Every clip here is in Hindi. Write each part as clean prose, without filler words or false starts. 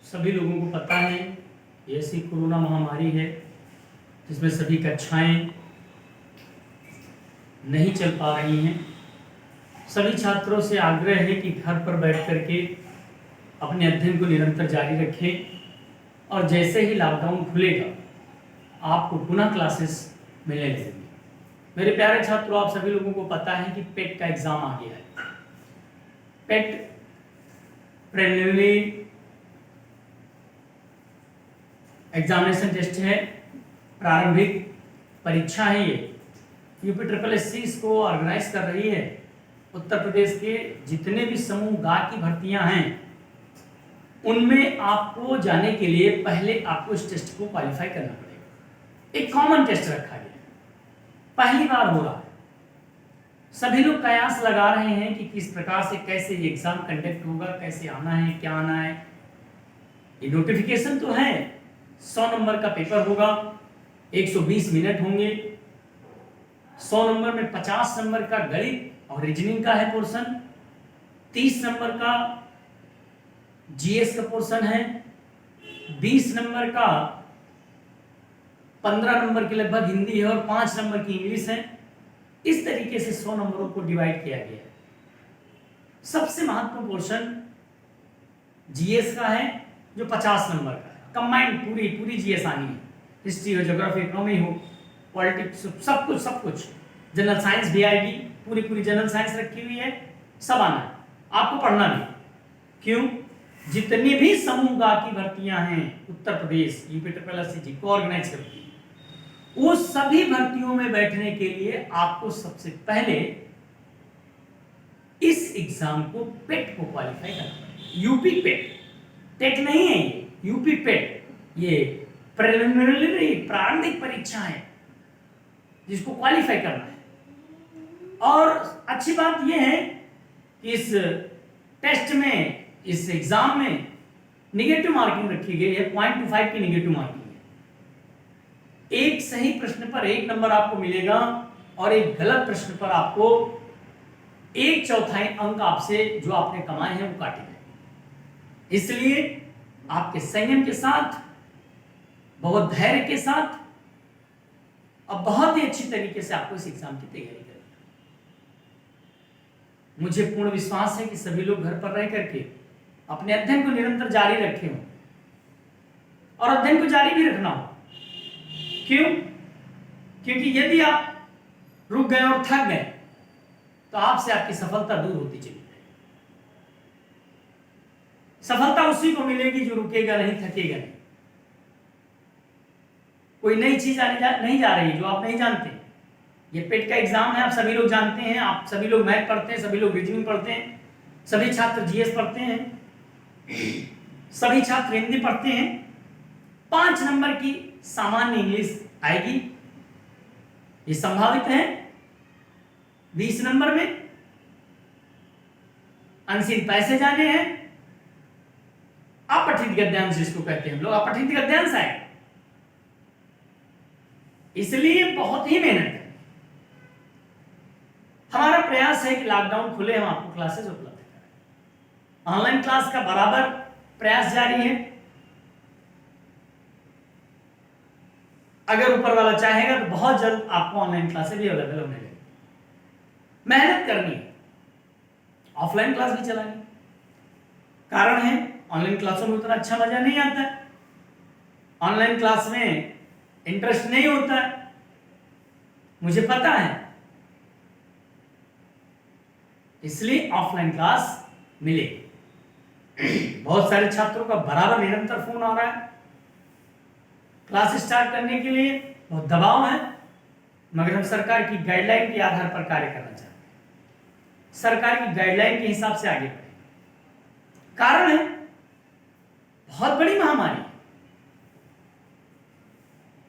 सभी लोगों को पता है ये ऐसी कोरोना महामारी है जिसमें सभी कक्षाएं नहीं चल पा रही हैं। सभी छात्रों से आग्रह है कि घर पर बैठ करके अपने अध्ययन को निरंतर जारी रखें और जैसे ही लॉकडाउन खुलेगा आपको पुनः क्लासेस मिलने लगेंगी। मेरे प्यारे छात्रों, आप सभी लोगों को पता है कि पेट का एग्जाम आ गया है। पेट प्रीलिमिनरी एग्जामिनेशन टेस्ट है, प्रारंभिक परीक्षा है। ये यूपी SSSC इसको ऑर्गेनाइज कर रही है। उत्तर प्रदेश के जितने भी समूह गा की भर्तियां हैं उनमें आपको जाने के लिए पहले आपको इस टेस्ट को क्वालिफाई करना पड़ेगा। एक कॉमन टेस्ट रखा गया है, पहली बार हो रहा है। सभी लोग कयास लगा रहे हैं कि किस प्रकार से कैसे ये एग्जाम कंडक्ट होगा, कैसे आना है, क्या आना है। ये नोटिफिकेशन तो है, 100 नंबर का पेपर होगा, 120 मिनट होंगे। 100 नंबर में 50 नंबर का गणित और रीजनिंग का है पोर्शन, 30 नंबर का जीएस का पोर्शन है, 20 नंबर का 15 नंबर के लगभग हिंदी है और 5 नंबर की इंग्लिश है। इस तरीके से 100 नंबरों को डिवाइड किया गया है। सबसे महत्वपूर्ण पोर्शन जीएस का है जो 50 नंबर का है। कंबाइंड पूरी जीएस आनी है, हिस्ट्री हो, ज्योग्राफी, इकोनॉमी हो, पॉलिटिक्स, सब कुछ। जनरल साइंस भी आएगी, पूरी जनरल साइंस रखी हुई है, सब आना है, आपको पढ़ना भी। क्यों? जितनी भी समूह गा की भर्तियां हैं उत्तर प्रदेश यूपी SSSC को ऑर्गेनाइज करती है, वो सभी भर्तियों में बैठने के लिए आपको सबसे पहले इस एग्जाम को पेट को क्वालिफाई करना पड़ेगा। यूपी पेट, टेट नहीं है ये, यूपी पेट। ये प्रीलिमिनरी प्रारंभिक परीक्षा है जिसको क्वालिफाई करना है। और अच्छी बात यह है कि इस टेस्ट में, इस एग्जाम में निगेटिव मार्किंग रखी गई है, 0.25 की निगेटिव मार्किंग है। एक सही प्रश्न पर 1 नंबर आपको मिलेगा और एक गलत प्रश्न पर आपको 1/4 अंक आपसे जो आपने कमाए हैं वो काटे गए। इसलिए आपके संयम के साथ, बहुत धैर्य के साथ और बहुत ही अच्छी तरीके से आपको इस एग्जाम की तैयारी करनी है। मुझे पूर्ण विश्वास है कि सभी लोग घर पर रह करके अपने अध्ययन को निरंतर जारी रखे हो और अध्ययन को जारी भी रखना हो। क्यों? क्योंकि यदि आप रुक गए और थक गए तो आपसे आपकी सफलता दूर होती चली जाएगी। सफलता उसी को मिलेगी जो रुकेगा नहीं, थकेगा नहीं। कोई नई चीज नहीं जा रही जो आप नहीं जानते। ये पेट का एग्जाम है, आप सभी लोग जानते हैं। आप सभी लोग मैथ पढ़ते हैं, सभी लोग रीजनिंग पढ़ते हैं, सभी छात्र जीएस पढ़ते हैं, सभी छात्र हिंदी पढ़ते हैं। 5 नंबर की सामान्य इंग्लिश आएगी, ये संभावित है। 20 नंबर में अनसीन पैसे जाने हैं, अपठित गद्यांश जिसको कहते हैं हम लोग, अपठित गद्यांश आए। इसलिए बहुत ही मेहनत है। हमारा प्रयास है कि लॉकडाउन खुले हम आपको क्लासेस उपलब्ध कराएं। ऑनलाइन क्लास का बराबर प्रयास जारी है। अगर ऊपर वाला चाहेगा तो बहुत जल्द आपको ऑनलाइन क्लासेस भी अवेलेबल होने लगेगी। मेहनत करनी है, ऑफलाइन क्लास भी चलानी। कारण है ऑनलाइन क्लासों में उतना अच्छा मजा नहीं आता है, ऑनलाइन क्लास में इंटरेस्ट नहीं होता है, मुझे पता है। इसलिए ऑफलाइन क्लास मिले। बहुत सारे छात्रों का बराबर निरंतर फोन आ रहा है क्लास स्टार्ट करने के लिए, बहुत दबाव है, मगर हम सरकार की गाइडलाइन के आधार पर कार्य करना चाहते हैं। सरकार की गाइडलाइन के हिसाब से आगे बढ़े। कारण है बहुत बड़ी महामारी।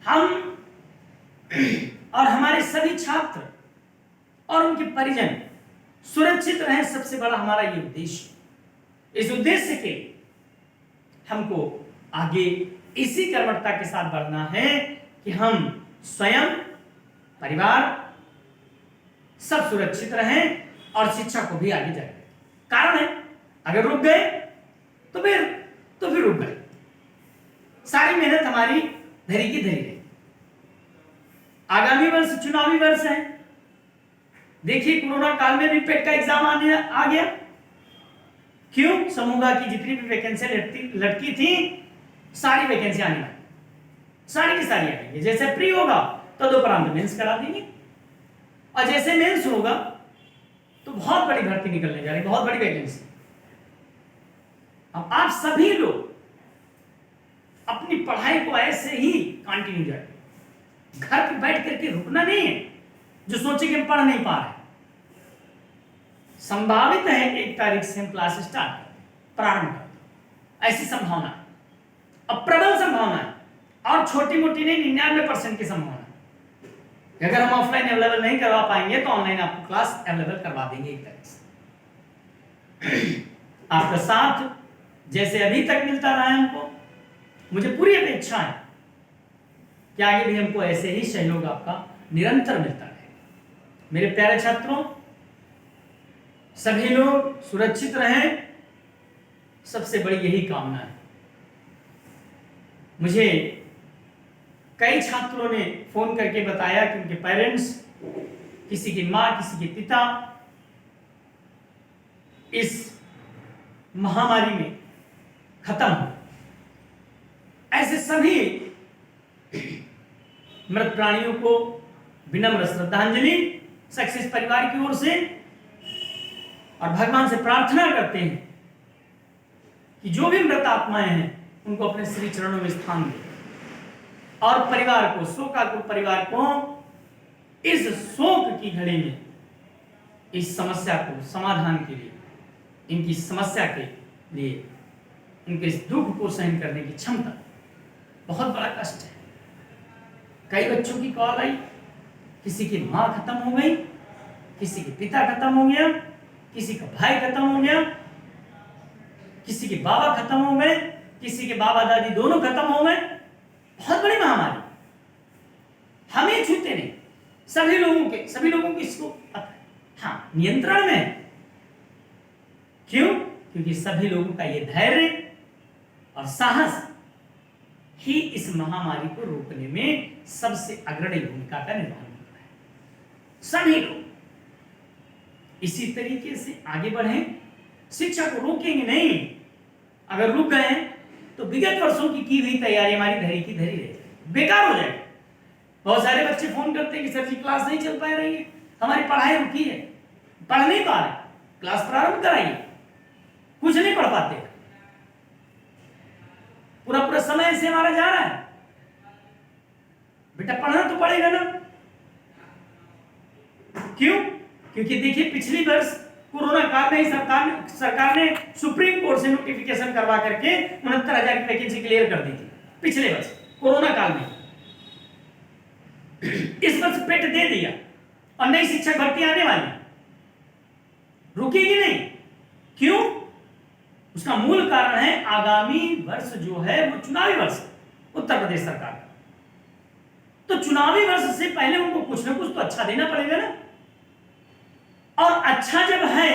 हम और हमारे सभी छात्र और उनके परिजन सुरक्षित रहें, सबसे बड़ा हमारा ये उद्देश्य। इस उद्देश्य के हमको आगे इसी कर्मठता के साथ बढ़ना है कि हम स्वयं, परिवार सब सुरक्षित रहें और शिक्षा को भी आगे जाए। कारण है अगर रुक गए तो फिर रुक गए। महामारी धरी की धरी रही। आगामी वर्ष चुनावी वर्ष है। देखिए कोरोना काल में भी पेट का एग्जाम आ गया। क्यों? समूह की जितनी भी वैकेंसी लटकी थी, सारी वैकेंसी आने वाली, सारी की सारी आएंगी। जैसे प्री होगा तो दोपहर मेंस करा देंगे, और जैसे मेंस होगा तो बहुत बड़ी भर्ती निकलने जा रही, बहुत बड़ी वैकेंसी। अब आप सभी लोग अपनी पढ़ाई को ऐसे ही कंटिन्यू जाए, घर पे बैठ करके रुकना नहीं है। जो सोचे कि हम पढ़ नहीं पा रहे, संभावित है 1 तारीख से हम क्लास स्टार्ट कर प्रारंभ कर, ऐसी संभावना है, अब प्रबल संभावना है, और छोटी मोटी नहीं, 99% की संभावना है। अगर हम ऑफलाइन अवेलेबल नहीं करवा पाएंगे तो ऑनलाइन आपको क्लास अवेलेबल करवा देंगे 1 तारीख से। आपका साथ जैसे अभी तक मिलता रहा है हमको, मुझे पूरी अपेक्षा है कि आगे भी हमको ऐसे ही सहयोग आपका निरंतर मिलता रहे। मेरे प्यारे छात्रों, सभी लोग सुरक्षित रहें, सबसे बड़ी यही कामना है। मुझे कई छात्रों ने फोन करके बताया कि उनके पेरेंट्स, किसी की मां, किसी के पिता इस महामारी में खत्म हो। ऐसे सभी मृत प्राणियों को विनम्र श्रद्धांजलि सक्सेस परिवार की ओर से, और भगवान से प्रार्थना करते हैं कि जो भी मृत आत्माएं हैं उनको अपने श्री चरणों में स्थान दे, और परिवार को, शोकाकुल परिवार को इस शोक की घड़ी में इस समस्या को समाधान के लिए, इनकी समस्या के लिए, उनके इस दुख को सहन करने की क्षमता, बहुत बड़ा कष्ट है। कई बच्चों की कॉल आई, किसी की मां खत्म हो गई, किसी के पिता खत्म हो गया, किसी का भाई खत्म हो गया, किसी के बाबा खत्म हो गए, किसी के बाबा दादी दोनों खत्म हो गए। बहुत बड़ी महामारी, हमें छूते नहीं, सभी लोगों की इसको पता है। हाँ, नियंत्रण में है। क्यों? क्योंकि सभी लोगों का ये धैर्य और साहस ही इस महामारी को रोकने में सबसे अग्रणी भूमिका का निर्वहन कर रहा है। सभी लोग इसी तरीके से आगे बढ़ें, शिक्षा को रोकेंगे नहीं। अगर रुक गए तो विगत वर्षों की हुई तैयारी हमारी धरी की धरी रह जाएगी, बेकार हो जाएगी। बहुत सारे बच्चे फोन करते हैं कि सर जी क्लास नहीं चल पा रही है, हमारी पढ़ाई रुकी है, पढ़ नहीं पा रहे, क्लास प्रारंभ कराइए। कुछ नहीं पढ़ पाते, पूरा समय से हमारा जा रहा है। बेटा पढ़ना तो पड़ेगा ना। क्यों? क्योंकि देखिए पिछली वर्ष कोरोना काल में ही सरकार ने सुप्रीम कोर्ट से नोटिफिकेशन करवा करके 69,000 की वैकेंसी क्लियर कर दी थी पिछले वर्ष कोरोना काल में। इस वर्ष पेट दे दिया और नई शिक्षक भर्ती आने वाली, रुकेगी नहीं। क्यों? उसका मूल कारण है आगामी वर्ष जो है वो चुनावी वर्ष उत्तर प्रदेश सरकार का। तो चुनावी वर्ष से पहले उनको कुछ ना कुछ तो अच्छा देना पड़ेगा ना। और अच्छा जब है,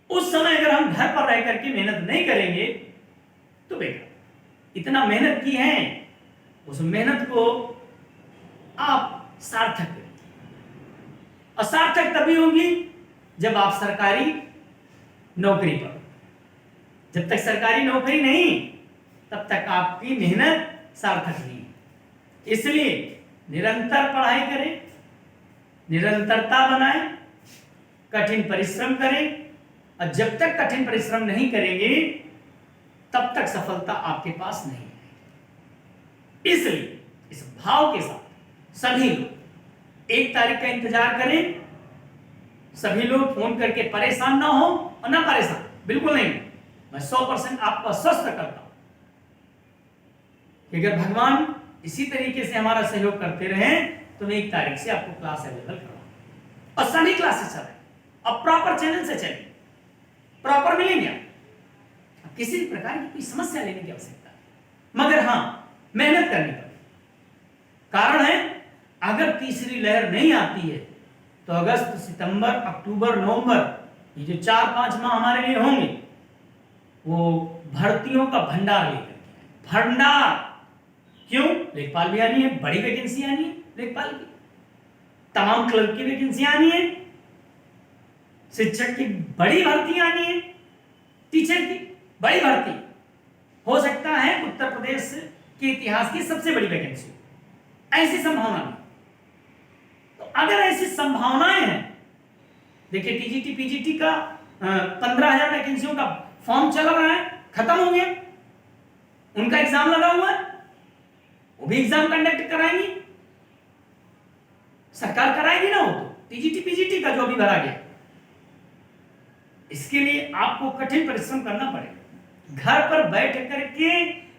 उस समय अगर हम घर पर रह करके मेहनत नहीं करेंगे तो बेटा इतना मेहनत की है, उस मेहनत को आप सार्थक करें। और सार्थक तभी होगी जब आप सरकारी नौकरी पर, जब तक सरकारी नौकरी नहीं तब तक आपकी मेहनत सार्थक नहीं है। इसलिए निरंतर पढ़ाई करें, निरंतरता बनाएं, कठिन परिश्रम करें, और जब तक कठिन परिश्रम नहीं करेंगे तब तक सफलता आपके पास नहीं है। इसलिए इस भाव के साथ सभी लोग 1 तारीख का इंतजार करें। सभी लोग फोन करके परेशान ना हो, और ना परेशान बिल्कुल नहीं। मैं 100% आपको आश्वस्त करता हूं कि अगर भगवान इसी तरीके से हमारा सहयोग करते रहे तो मैं 1 तारीख से आपको क्लास अवेलेबल करवाऊंगा। और सभी क्लासेस चल रहे, अब प्रॉपर चैनल से चलें, प्रॉपर मिलेंगे। आप किसी भी प्रकार की कोई समस्या लेने की आवश्यकता नहीं, मगर हाँ मेहनत करनी पड़ेगी। कारण है अगर तीसरी लहर नहीं आती है तो अगस्त, सितंबर, अक्टूबर, नवंबर, ये जो 4-5 माह हमारे लिए होंगे वो भर्तियों का भंडार लेकर भंडार। क्यों? लेखपाल भी आनी है, बड़ी वैकेंसी आनी है लेखपाल की, तमाम क्लर्क की वैकेंसी आनी है, शिक्षक की बड़ी भर्ती आनी है, टीचर की बड़ी भर्ती। हो सकता है उत्तर प्रदेश के इतिहास की सबसे बड़ी वैकेंसी, ऐसी संभावना है। तो अगर ऐसी संभावनाएं हैं, देखिए टीजीटी पीजीटी का 15,000 वैकेंसियों का फॉर्म चल रहा है, खत्म हो गया, उनका एग्जाम लगा हुआ है, वो भी एग्जाम कंडक्ट कराएंगी, सरकार कराएगी ना वो तो, टीजीटी पीजीटी का जो अभी भरा गया। इसके लिए आपको कठिन परिश्रम करना पड़ेगा। घर पर बैठ करके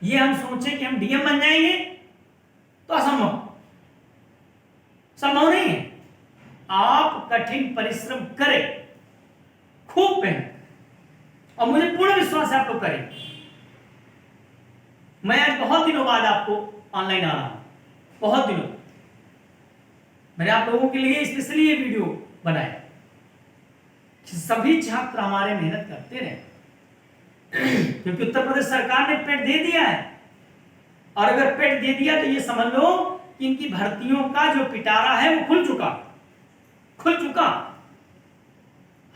ये हम सोचे कि हम डीएम बन जाएंगे तो असंभव, संभव नहीं है। आप कठिन परिश्रम करें, खूब मेहनत, और मुझे पूर्ण विश्वास है आप लोग करेंगे। मैं आज बहुत दिनों बाद आपको ऑनलाइन आ रहा हूं, बहुत दिनों मैंने आप लोगों के लिए स्पेशली ये वीडियो बनाया कि सभी छात्र हमारे मेहनत करते रहे, क्योंकि उत्तर प्रदेश सरकार ने पेट दे दिया है, और अगर पेट दे दिया तो ये समझ लो कि इनकी भर्तियों का जो पिटारा है वो खुल चुका।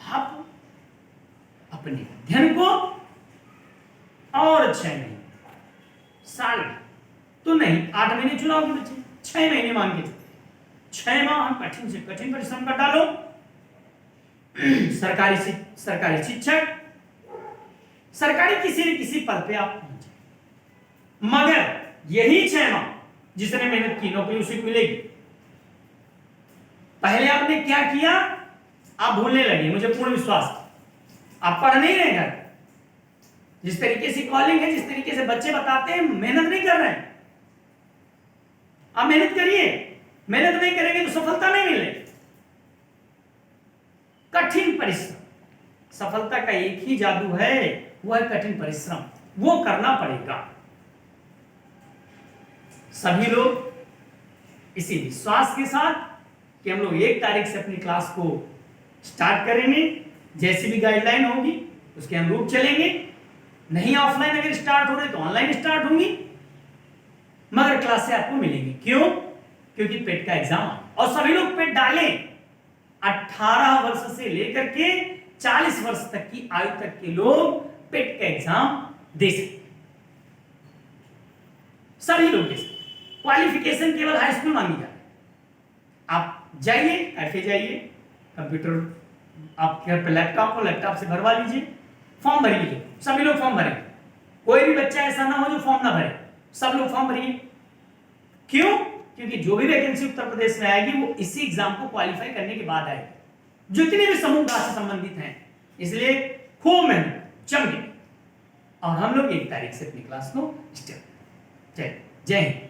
आप अपने अध्ययन को और 6 महीने, साल तो नहीं, 8 महीने चुनाव के बचे, 6 महीने मान के 6 माह हम कठिन से कठिन परिश्रम कर डालो। सरकारी शिक्षक, सरकारी किसी न किसी पद पे आप पहुंचे, मगर यही 6 माह जिसने मेहनत की नौकरी उसी को मिलेगी। पहले आपने क्या किया आप भूलने लगे, मुझे पूर्ण विश्वास है। आप पढ़ नहीं रहे घर, जिस तरीके से कॉलिंग है, जिस तरीके से बच्चे बताते हैं, मेहनत नहीं कर रहे हैं। आप मेहनत करिए, मेहनत नहीं करेंगे तो सफलता नहीं मिलेगी। कठिन परिश्रम, सफलता का एक ही जादू है, वो है कठिन परिश्रम, वो करना पड़ेगा। सभी लोग इसी विश्वास के साथ कि हम लोग 1 तारीख से अपनी क्लास को स्टार्ट करेंगे, जैसी भी गाइडलाइन होगी उसके अनुरूप चलेंगे। नहीं ऑफलाइन अगर स्टार्ट हो रहे तो ऑनलाइन स्टार्ट होंगी, मगर क्लासें आपको मिलेंगी। क्यों? क्योंकि पेट का एग्जाम, और सभी लोग पेट डालें। 18 वर्ष से लेकर के 40 वर्ष तक की आयु तक के लोग पेट का एग्जाम दे सकते, सभी लोग दे सकते। क्वालिफिकेशन केवल हाई स्कूल मांगी जाती है। आप जाइए, कैफे जाइए, कंप्यूटर आपके घर पे लैपटॉप से भरवा लीजिए, फॉर्म भर लीजिए। सभी लोग फॉर्म भरें, कोई भी बच्चा ऐसा ना हो जो फॉर्म ना भरे, सब लोग फॉर्म भरिए। क्यों? क्योंकि जो भी वैकेंसी उत्तर प्रदेश में आएगी वो इसी एग्जाम को क्वालिफाई करने के बाद आएगी, जितने भी समूह से संबंधित हैं। इसलिए खूब मेहनत, जम के, और हम लोग 1 तारीख से अपनी क्लास को स्टार्ट। जय हिंद।